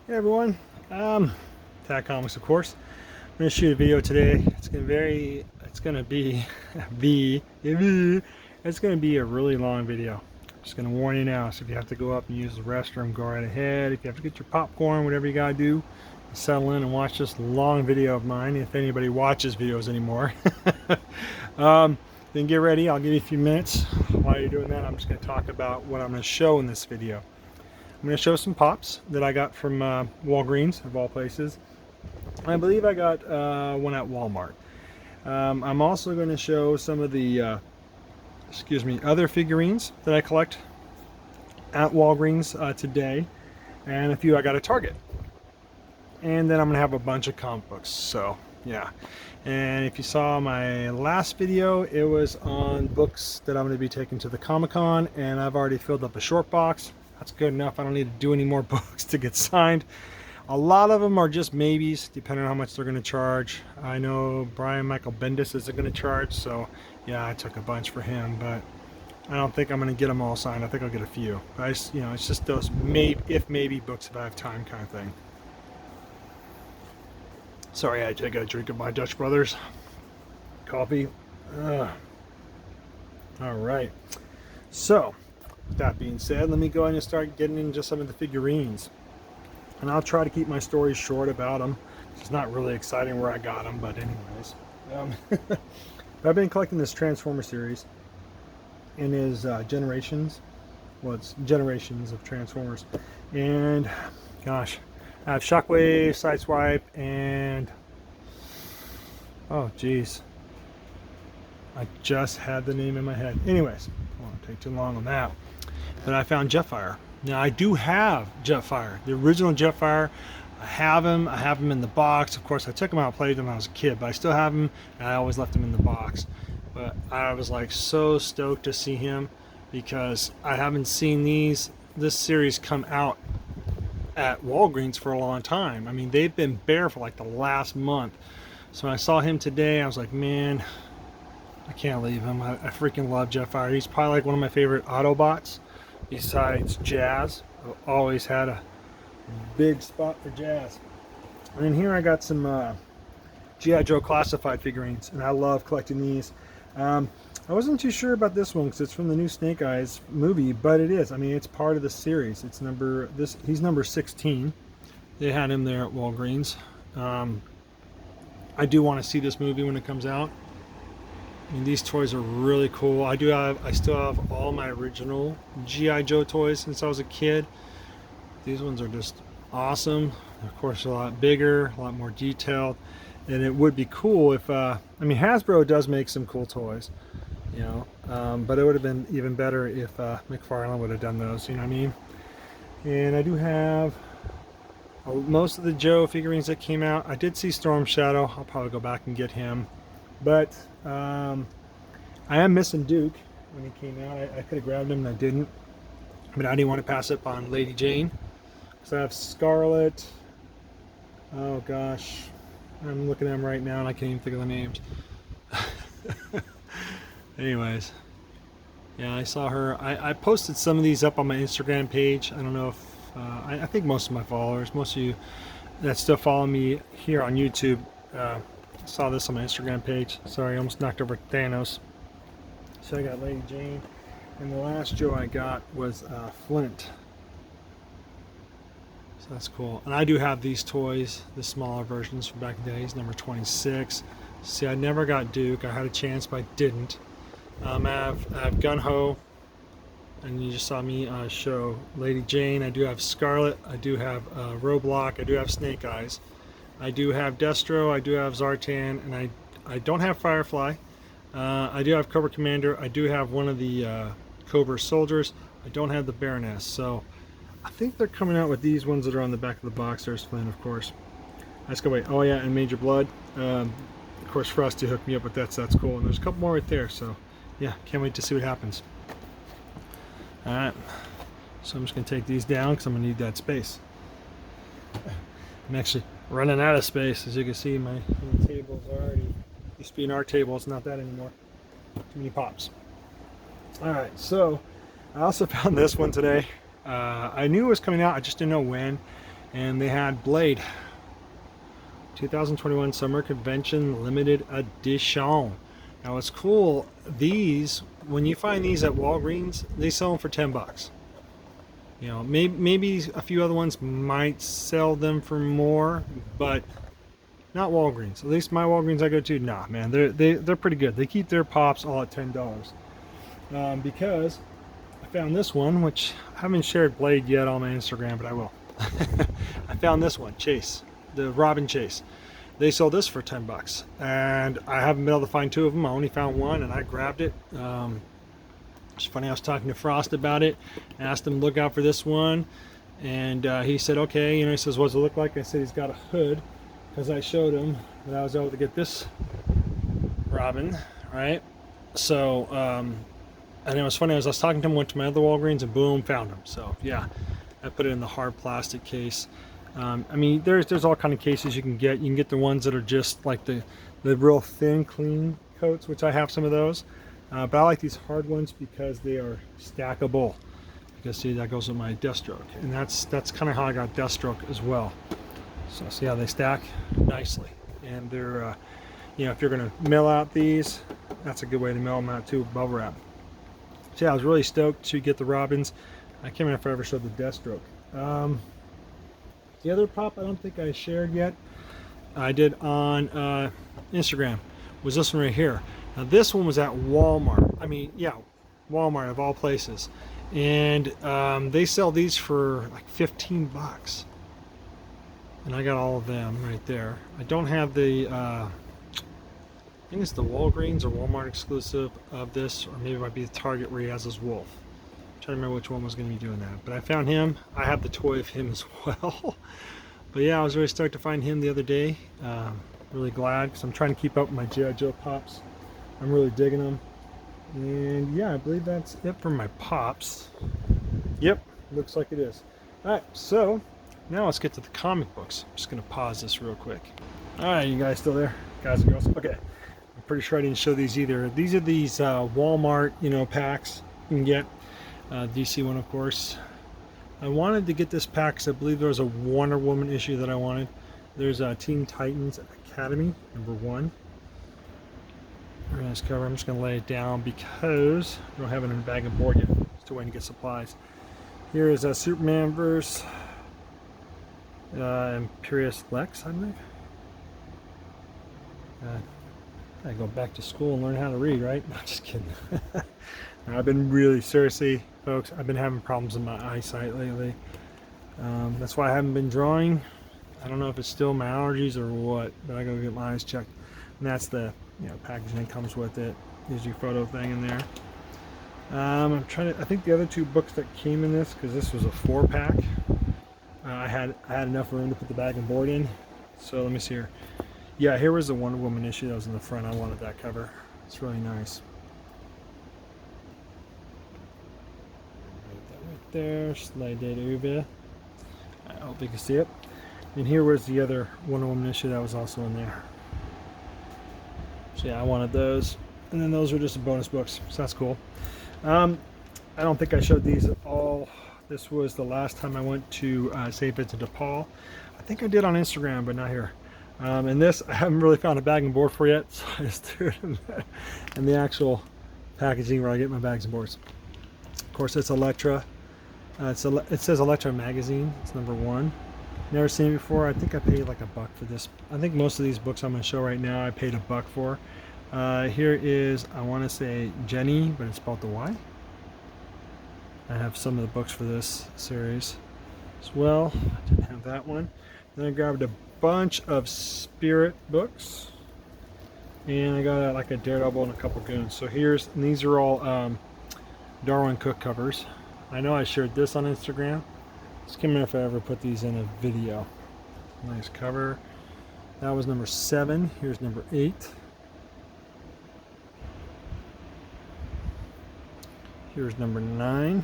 Hey everyone, Tag Comics, of course. I'm going to shoot a video today. It's going to be, it's going to be a really long video. I'm just going to warn you now. So if you have to go up and use the restroom, go right ahead. If you have to get your popcorn, whatever you got to do, settle in and watch this long video of mine. If anybody watches videos anymore, then get ready. I'll give you a few minutes. While you're doing that, I'm just going to talk about what I'm going to show in this video. I'm going to show some pops that I got from Walgreens, of all places. I believe I got one at Walmart. I'm also going to show some of the, other figurines that I collect at Walgreens today, and a few I got at Target. And then I'm going to have a bunch of comic books, so yeah. And if you saw my last video, it was on books that I'm going to be taking to the Comic-Con, and I've already filled up a short box. That's good enough. I don't need to do any more books to get signed. A lot of them are just maybes, depending on how much they're going to charge. I know Brian Michael Bendis isn't going to charge, so yeah, I took a bunch for him, but I don't think I'm going to get them all signed. I think I'll get a few. It's just those maybe books if I have time kind of thing. Sorry, I got a drink of my Dutch Brothers coffee. All right. So, with that being said, let me go ahead and start getting into some of the figurines. And I'll try to keep my stories short about them. It's not really exciting where I got them, but anyways. I've been collecting this Transformer series in his Generations. Well, it's Generations of Transformers. And, gosh, I have Shockwave, Sideswipe, and... oh, geez. I just had the name in my head. Anyways, I won't take too long on that. But I found Jetfire. Now I do have Jetfire, the original Jetfire. I have him in the box. Of course, I took him out, played him when I was a kid, but I still have him, and I always left him in the box. But I was like so stoked to see him because I haven't seen this series come out at Walgreens for a long time. I mean, they've been bare for like the last month. So when I saw him today, I was like, man, I can't leave him. I freaking love Jetfire. He's probably like one of my favorite Autobots. Besides Jazz, I've always had a big spot for Jazz. And here I got some G.I. Joe classified figurines, and I love collecting these. I wasn't too sure about this one because it's from the new Snake Eyes movie, but it is. I mean, it's part of the series. He's number 16. They had him there at Walgreens. I do want to see this movie when it comes out. I mean, these toys are really cool. I still have all my original G.I. Joe toys since I was a kid. These ones are just awesome. Of course, a lot bigger, a lot more detailed. And it would be cool if, I mean, Hasbro does make some cool toys, you know, but it would have been even better if McFarlane would have done those, you know what I mean? And I do have most of the Joe figurines that came out. I did see Storm Shadow. I'll probably go back and get him. But I am missing Duke when he came out. I could have grabbed him and I didn't. But I didn't want to pass up on Lady Jane. So I have Scarlet. Oh gosh. I'm looking at them right now and I can't even think of the names. Anyways. Yeah, I saw her. I posted some of these up on my Instagram page. I don't know if... I think most of my followers, most of you that still follow me here on YouTube, saw this on my Instagram page. Sorry, I almost knocked over Thanos. So I got Lady Jane, and the last Joe I got was Flint. So that's cool. And I do have these toys, the smaller versions from back in the days, number 26. See, I never got Duke. I had a chance, but I didn't. I have Gun-Ho, and you just saw me show Lady Jane. I do have Scarlet. I do have Roadblock. I do have Snake Eyes. I do have Destro, I do have Zartan, and I don't have Firefly. I do have Cobra Commander. I do have one of the Cobra Soldiers. I don't have the Baroness. So I think they're coming out with these ones that are on the back of the box. There's Flynn, of course. Let's go wait. Oh yeah, and Major Blood. Of course, Frosty hooked me up with that, so that's cool. And there's a couple more right there. So yeah, can't wait to see what happens. All right. So I'm just going to take these down because I'm going to need that space. I'm actually running out of space. As you can see, my table's already used to be an art table. It's not that anymore. Too many pops. All right, so I also found this one today. I knew it was coming out. I just didn't know when. and they had Blade 2021 Summer Convention Limited Edition. Now it's cool, these, when you find these at Walgreens, they sell them for 10 bucks. You know, maybe a few other ones might sell them for more, but not Walgreens. At least my Walgreens I go to, nah, man, they're pretty good. They keep their pops all at $10. Because I found this one, which I haven't shared Blade yet on my Instagram, but I will. I found this one, Chase, the Robin Chase. They sold this for 10 bucks, and I haven't been able to find two of them. I only found one, and I grabbed it. It's funny, I was talking to Frost about it, asked him to look out for this one, and he said, okay, you know, he says, what does it look like? I said, he's got a hood, because I showed him that I was able to get this Robin, right? So, and it was funny, as I was talking to him, went to my other Walgreens, and boom, found him. So, yeah, I put it in the hard plastic case. I mean, there's all kind of cases you can get. You can get the ones that are just like the real thin, clean coats, which I have some of those. But I like these hard ones because they are stackable. Because see, that goes with my Deathstroke, and that's kind of how I got Deathstroke as well. So see how they stack nicely, and they're, you know, if you're gonna mail out these, that's a good way to mail them out too, bubble wrap. So yeah, I was really stoked to get the Robins. I can't remember if I ever showed the Deathstroke. The other pop I don't think I shared yet. I did on Instagram. Was this one right here. Now this one was at Walmart. I mean, yeah, Walmart of all places. And they sell these for like 15 bucks. And I got all of them right there. I don't have the, I think it's the Walgreens or Walmart exclusive of this, or maybe it might be the Target where he has his wolf. I'm trying to remember which one was going to be doing that. But I found him. I have the toy of him as well. But yeah, I was really stoked to find him the other day. Really glad, because I'm trying to keep up with my G.I. Joe pops. I'm really digging them. And yeah, I believe that's it for my pops. Yep, looks like it is. Alright, so now let's get to the comic books. I'm just going to pause this real quick. Alright, you guys still there? Guys and girls? Okay. I'm pretty sure I didn't show these either. These are these Walmart, you know, packs you can get. DC one, of course. I wanted to get this pack because I believe there was a Wonder Woman issue that I wanted. There's Teen Titans Academy, #1. Very nice cover. I'm just going to lay it down because I don't have it in a bag and board yet. Still waiting to get supplies. Here is Superman vs. Imperious Lex, I believe. I go back to school and learn how to read, right? No, just kidding. I've been really, seriously, folks, I've been having problems in my eyesight lately. That's why I haven't been drawing. I don't know if it's still my allergies or what, but I gotta get my eyes checked. And that's the, you know, packaging that comes with it. Gives you a photo thing in there. I'm trying to, I think the other two books that came in this, because this was a 4-pack, I had enough room to put the bag and board in. So let me see here. Yeah, here was the Wonder Woman issue that was in the front. I wanted that cover. It's really nice. Right there, Slide Data Uva. I hope you can see it. And here was the other Wonder Woman issue that was also in there. So yeah, I wanted those. And then those were just bonus books, so that's cool. I don't think I showed these at all. This was the last time I went to St. Vincent de Paul. I think I did on Instagram, but not here. And this, I haven't really found a bag and board for yet, so I just threw it in the actual packaging where I get my bags and boards. Of course, it's Elektra. It says Elektra Magazine. It's #1. Never seen it before. I think I paid like $1 for this. I think most of these books I'm going to show right now I paid $1 for. Here is, I want to say Jenny, but it's spelled the Y. I have some of the books for this series as well. I didn't have that one. Then I grabbed a bunch of Spirit books, and I got like a Daredevil and a couple Goons. So here's, and these are all Darwin Cook covers. I know I shared this on Instagram. Just give me if I ever put these in a video. Nice cover. That was #7. Here's #8. Here's #9.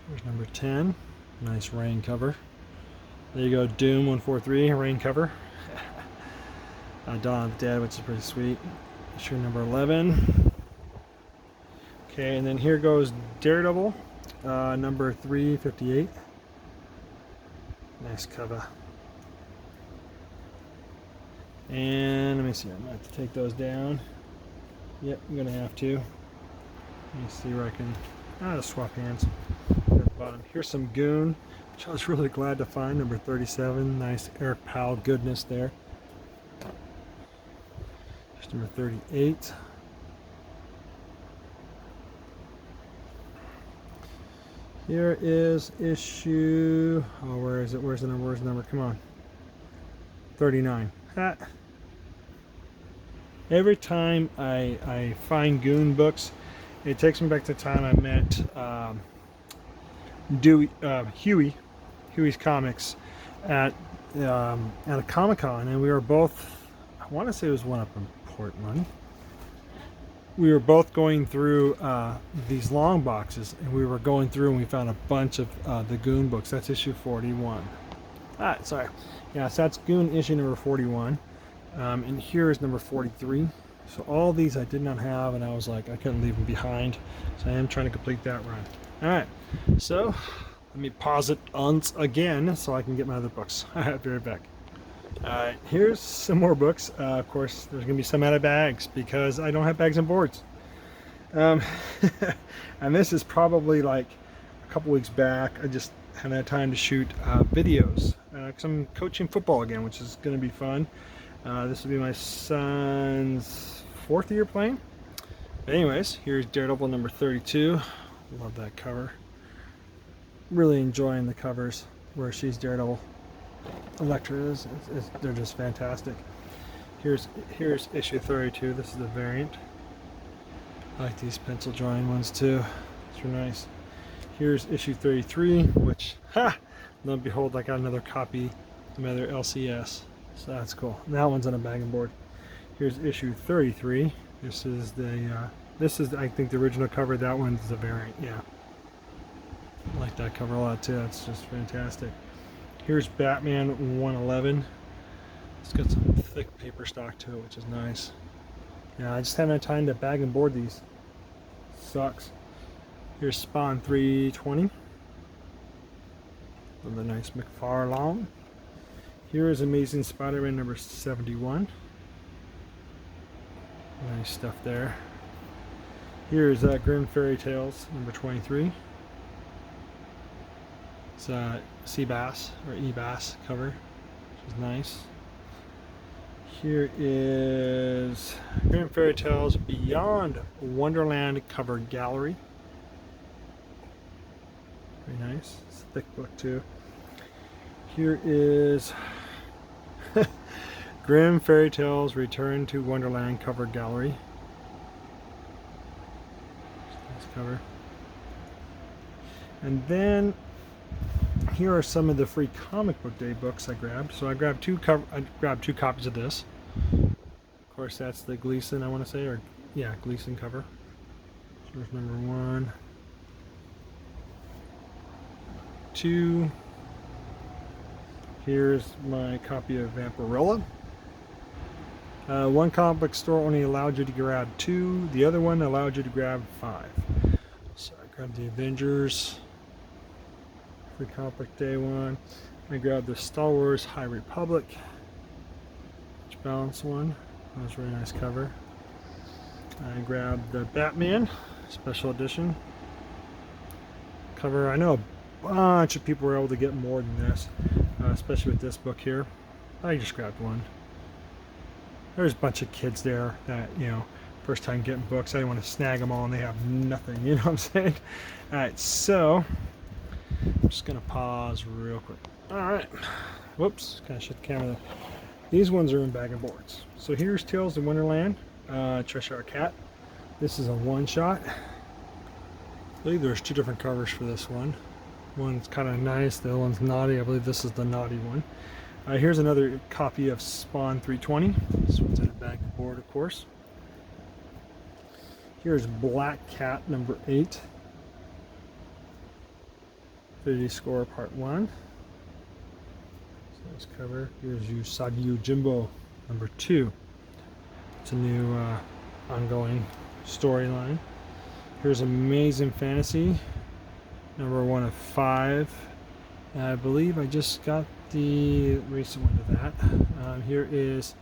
Here's #10. Nice rain cover. There you go, Doom 143 rain cover. Dawn of the Dead, which is pretty sweet. Issue #11. Okay, and then here goes Daredevil. number 358. Nice cover. And let me see, I'm gonna have to take those down. Yep, I'm gonna have to. Let me see where I can just swap hands at the bottom. Here's some Goon, which I was really glad to find, number 37. Nice Eric Powell goodness there. Here's number 38. Here is issue, oh, where is it? Where's the number? Where's the number? Come on. 39. Every time I find Goon books, it takes me back to the time I met Huey's Comics at a Comic-Con, and we were both, I want to say it was one up in Portland. We were both going through these long boxes, and we were going through and we found a bunch of the Goon books. That's issue 41. Sorry. Yeah, so that's Goon issue number 41. And here is number 43. So all these I did not have, and I was like, I couldn't leave them behind. So I am trying to complete that run. All right. So let me pause it once again so I can get my other books. I'll be right back. Alright, here's some more books. Of course, there's going to be some out of bags because I don't have bags and boards. And this is probably like a couple weeks back. I just haven't had time to shoot videos. Because I'm coaching football again, which is going to be fun. This will be my son's 4th year playing. But anyways, here's Daredevil number 32. Love that cover. Really enjoying the covers where she's Daredevil. Elektra is, they're just fantastic. Here's issue 32. This is the variant. I like these pencil drawing ones too. They're nice. Here's issue 33, which, lo and behold, I got another copy, another LCS. So that's cool. And that one's on a bag and board. Here's issue 33. This is I think the original cover. That one's the variant. Yeah, I like that cover a lot too. It's just fantastic. Here's Batman 111. It's got some thick paper stock to it, which is nice. Yeah, I just haven't had time to bag and board these. Sucks. Here's Spawn 320. Another nice McFarlane. Here is Amazing Spider-Man number 71. Nice stuff there. Here's Grim Fairy Tales number 23. It's Seabass or Ebass cover, which is nice. Here is Grim Fairy Tales Beyond Wonderland cover gallery. Very nice. It's a thick book too. Here is Grim Fairy Tales Return to Wonderland cover gallery. Nice cover. And then here are some of the free comic book day books I grabbed. So I grabbed two copies of this. Of course, that's the Gleason, I want to say, or yeah, Gleason cover. So there's number 1, 2. Here's my copy of Vampirella. One comic book store only allowed you to grab 2. The other one allowed you to grab 5. So I grabbed the Avengers free comic book day one. I grabbed the Star Wars High Republic, which balanced one. That was a really nice cover. I grabbed the Batman special edition cover. I know a bunch of people were able to get more than this, especially with this book here. I just grabbed one. There's a bunch of kids there that, you know, first time getting books. I didn't want to snag them all and they have nothing, you know what I'm saying? Alright, so I'm just going to pause real quick. Alright, whoops, kind of shut the camera there. These ones are in bag and boards. So here's Tales of Wonderland, Cheshire Cat. This is a one-shot. I believe there's 2 different covers for this one. One's kind of nice, the other one's naughty. I believe this is the naughty one. Here's another copy of Spawn 320. This one's in a bag and board, of course. Here's Black Cat number 8. 50 Score Part 1. Nice cover. Here's Usagi Yojimbo number 2. It's a new ongoing storyline. Here's Amazing Fantasy number 1 of 5. And I believe I just got the recent one to that. Here is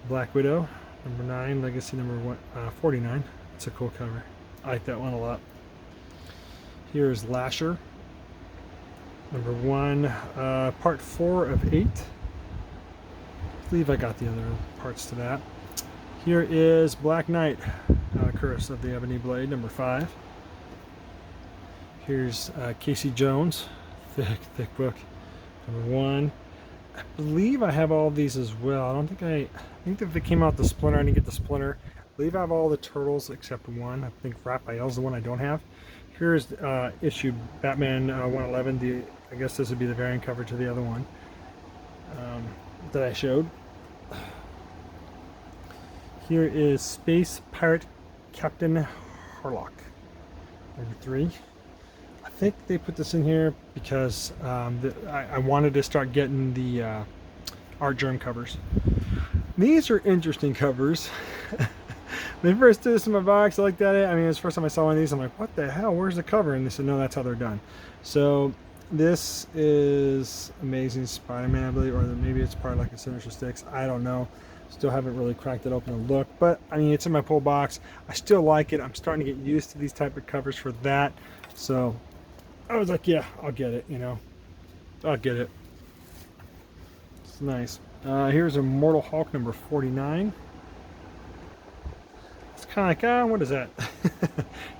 Black Widow, number 9, Legacy number 49. It's a cool cover. I like that one a lot. Here's Lasher, number 1, part 4 of 8. I believe I got the other parts to that. Here is Black Knight, Curse of the Ebony Blade, number 5. Here's Casey Jones, thick book, number 1. I believe I have all of these as well. I think that they came out the Splinter. I didn't get the Splinter. I believe I have all the Turtles except one. I think Raphael's the one I don't have. Here's issue Batman 111. I guess this would be the variant cover to the other one that I showed. Here is Space Pirate Captain Harlock, number 3. I think they put this in here because I wanted to start getting the Art Germ covers. These are interesting covers. When I first did this in my box, I looked at it. I mean, it was the first time I saw one of these. I'm like, what the hell? Where's the cover? And they said, no, that's how they're done. So this is Amazing Spider-Man, I believe, or maybe it's part of like a Sinister Six. I don't know. Still haven't really cracked it open to look, but I mean, it's in my pull box. I still like it. I'm starting to get used to these type of covers for that. So I was like, yeah, I'll get it, you know. I'll get it. It's nice. Here's Immortal Hulk number 49. It's kind of like, what is that?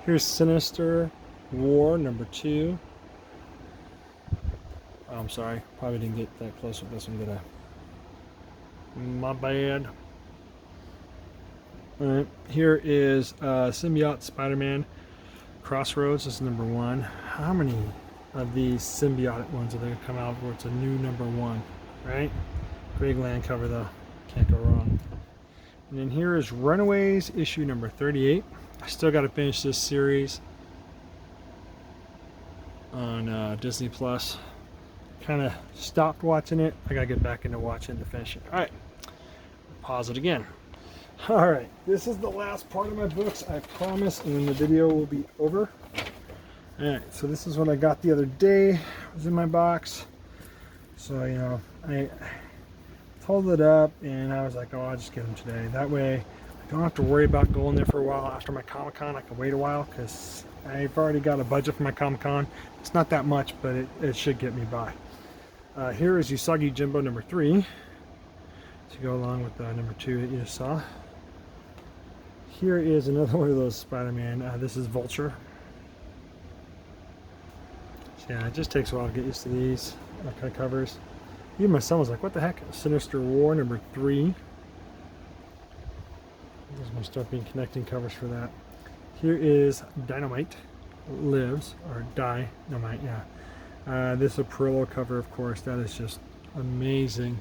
Here's Sinister War number 2. Oh, I'm sorry. Probably didn't get that close with this one, did I? My bad. Alright, here is Symbiote Spider-Man Crossroads. This is number 1. How many of these symbiotic ones are they going to come out where it's a new number 1, right? Greg Land cover though. Can't go wrong. And then here is Runaways issue number 38. I still got to finish this series on Disney Plus. Kind of stopped watching it. I got to get back into watching to finish it. All right. Pause it again. All right. This is the last part of my books, I promise, and then the video will be over. All right. So this is what I got the other day. It was in my box. So, you know, I folded it up and I was like, oh, I'll just get them today. That way I don't have to worry about going there for a while after my Comic-Con. I can wait a while because I've already got a budget for my Comic-Con. It's not that much, but it should get me by. Here is Usagi Jimbo number 3 to go along with number 2 that you just saw. Here is another one of those Spider-Man. This is Vulture. So yeah, it just takes a while to get used to these kind of covers. Even my son was like, what the heck? Sinister War number 3. There's going to start being connecting covers for that. Here is Dynamite Lives, or Dynamite, yeah. This is a Perillo cover, of course. That is just amazing.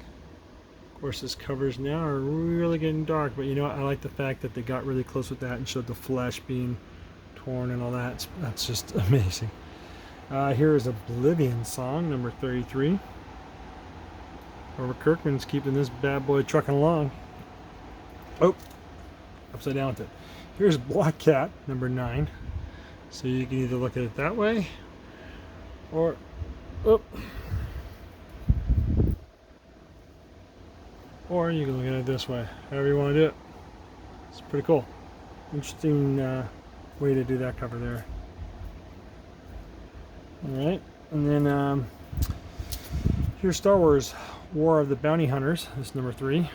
Of course, his covers now are really getting dark, but you know what? I like the fact that they got really close with that and showed the flesh being torn and all that. That's just amazing. Here is Oblivion Song, number 33. Robert Kirkman's keeping this bad boy trucking along. Oh, upside down with it. Here's Black Cat, number 9. So you can either look at it that way, or, or you can look at it this way. However you want to do it. It's pretty cool. Interesting way to do that cover there. All right, and then here's Star Wars War of the Bounty Hunters. This is number 3.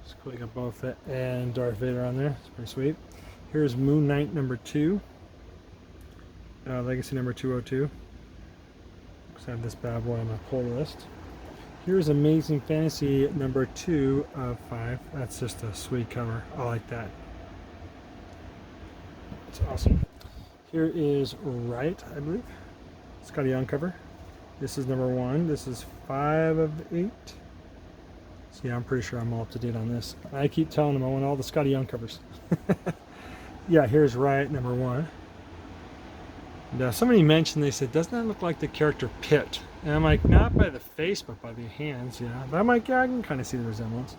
It's cool. You got Boba Fett and Darth Vader on there. It's pretty sweet. Here's Moon Knight number 2. Legacy number 202. I have this bad boy on my pull list. Here's Amazing Fantasy number 2 of 5. That's just a sweet cover. I like that. It's awesome. Here is Riot, I believe. Scotty Young cover. This is number 1. This is 5 of 8. So yeah, I'm pretty sure I'm all up to date on this. I keep telling them I want all the Scotty Young covers. Yeah, here's Riot number 1. And, somebody mentioned, they said, doesn't that look like the character Pit? And I'm like, not by the face, but by the hands, yeah. But I'm like, yeah, I can kind of see the resemblance.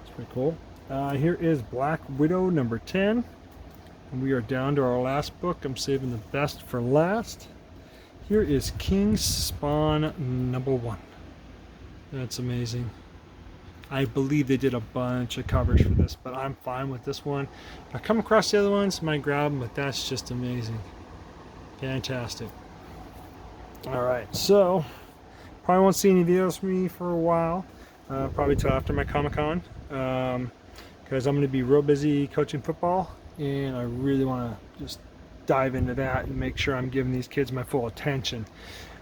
It's pretty cool. Here is Black Widow number 10. And we are down to our last book. I'm saving the best for last. Here is King's Spawn #1. That's amazing. I believe they did a bunch of covers for this, but I'm fine with this one. If I come across the other ones, I might grab them, but that's just amazing. Fantastic. Alright, so probably won't see any videos from me for a while. Probably till after my Comic-Con. Because I'm going to be real busy coaching football, and I really want to just dive into that and make sure I'm giving these kids my full attention.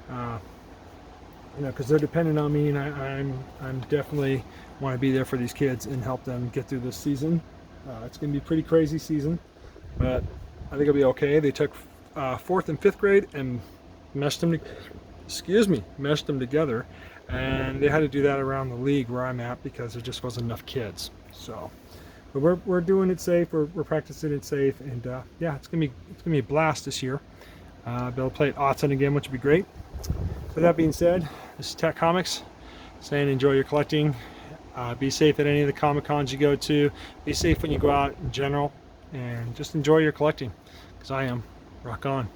You know, because they're dependent on me, and I'm definitely want to be there for these kids and help them get through this season. It's going to be a pretty crazy season, but I think it'll be okay. They took 4th and 5th grade and meshed them together, and they had to do that around the league where I'm at because there just wasn't enough kids. So, but we're doing it safe. We're practicing it safe, and yeah, it's gonna be a blast this year. Be able to play at Autzen again, which would be great. So that being said, this is Tech Comics saying enjoy your collecting. Be safe at any of the Comic-Cons you go to. Be safe when you go out in general, and just enjoy your collecting, because I am. Rock on.